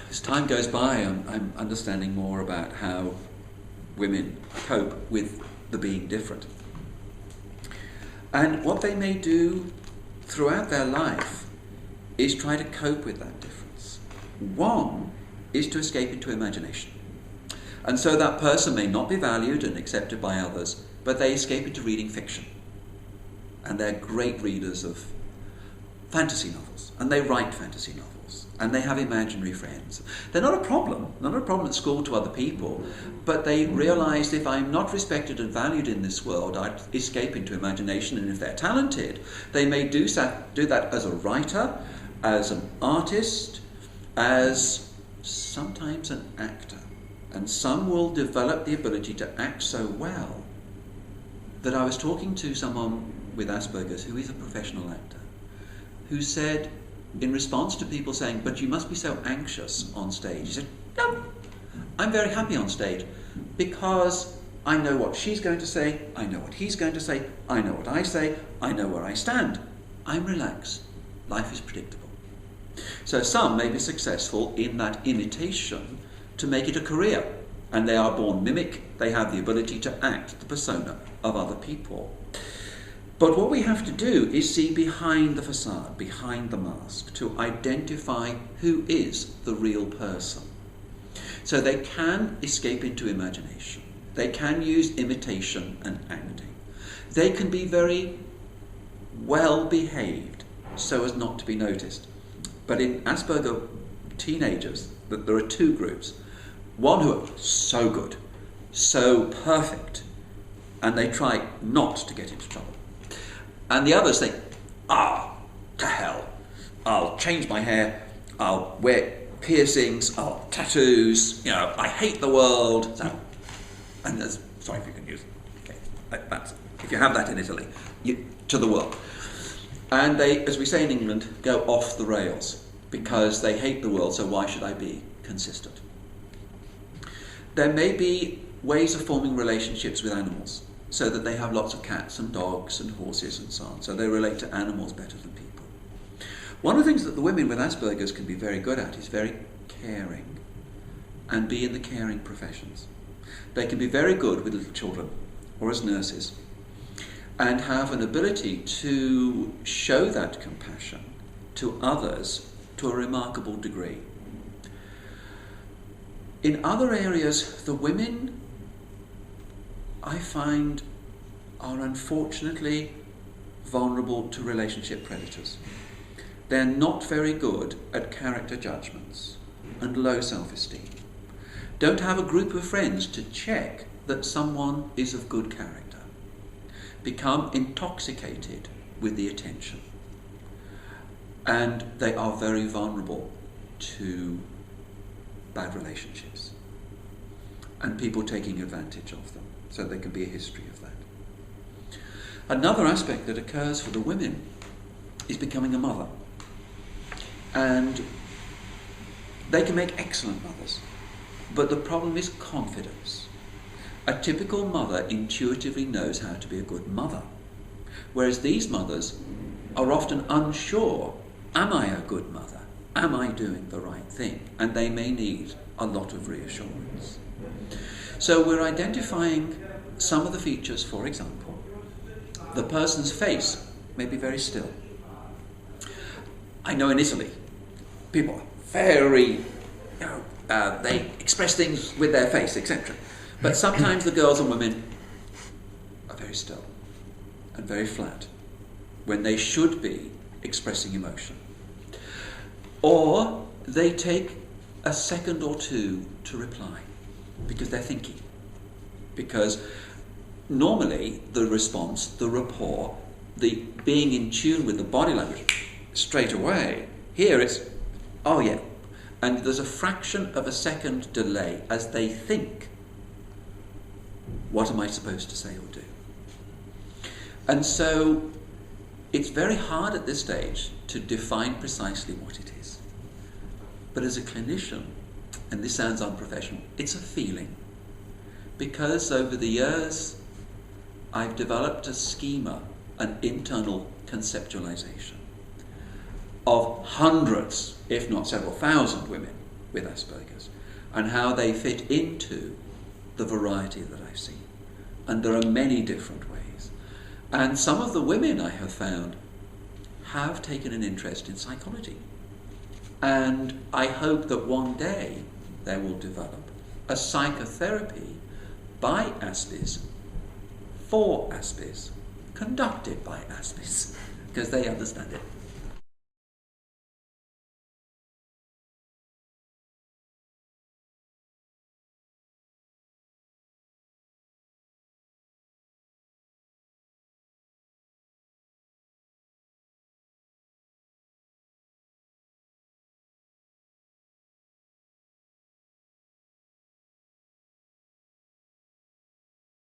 as time goes by, I'm understanding more about how women cope with the being different. And what they may do throughout their life is try to cope with that difference. One is to escape into imagination. And so that person may not be valued and accepted by others, but they escape into reading fiction. And they're great readers of fantasy novels, and they write fantasy novels, and they have imaginary friends. They're not a problem at school to other people, but they realise if I'm not respected and valued in this world, I'd escape into imagination, and if they're talented, they may do that as a writer, as an artist, as sometimes an actor. And some will develop the ability to act so well that I was talking to someone with Asperger's who is a professional actor, who said, in response to people saying, but you must be so anxious on stage, he said, no, I'm very happy on stage because I know what she's going to say, I know what he's going to say, I know what I say, I know where I stand. I'm relaxed. Life is predictable. So some may be successful in that imitation to make it a career, and they are born mimic. They have the ability to act the persona of other people. But what we have to do is see behind the facade, behind the mask, to identify who is the real person. So they can escape into imagination. They can use imitation and acting. They can be very well behaved so as not to be noticed. But in Asperger teenagers, there are two groups. One who are so good, so perfect, and they try not to get into trouble. And the others think, to hell, I'll change my hair, I'll wear piercings, I'll tattoos, I hate the world. So, and there's, sorry if you can use it. Okay, that's, if you have that in Italy, to the world. And they, as we say in England, go off the rails because they hate the world, so why should I be consistent? There may be ways of forming relationships with animals, so that they have lots of cats and dogs and horses and so on, so they relate to animals better than people. One of the things that the women with Asperger's can be very good at is very caring and be in the caring professions. They can be very good with little children or as nurses and have an ability to show that compassion to others to a remarkable degree. In other areas, the women, I find, are unfortunately vulnerable to relationship predators. They're not very good at character judgments and low self-esteem. Don't have a group of friends to check that someone is of good character. Become intoxicated with the attention. And they are very vulnerable to bad relationships and people taking advantage of them. So there can be a history of that. Another aspect that occurs for the women is becoming a mother. And they can make excellent mothers. But the problem is confidence. A typical mother intuitively knows how to be a good mother. Whereas these mothers are often unsure, am I a good mother? Am I doing the right thing? And they may need a lot of reassurance. So we're identifying some of the features. For example, the person's face may be very still. I know in Italy, people are very, they express things with their face, etc. But sometimes the girls and women are very still and very flat when they should be expressing emotion. Or they take a second or two to reply because they're thinking. Because normally the response, the rapport, the being in tune with the body language straight away, here it's, oh yeah. And there's a fraction of a second delay as they think, what am I supposed to say or do? And so it's very hard at this stage to define precisely what it is. But as a clinician, and this sounds unprofessional, it's a feeling. Because over the years, I've developed a schema, an internal conceptualization of hundreds, if not several thousand women with Asperger's and how they fit into the variety that I've seen. And there are many different ways. And some of the women I have found have taken an interest in psychology. And I hope that one day they will develop a psychotherapy by Asperger's, for Asperger's, conducted by Asperger's, because they understand it.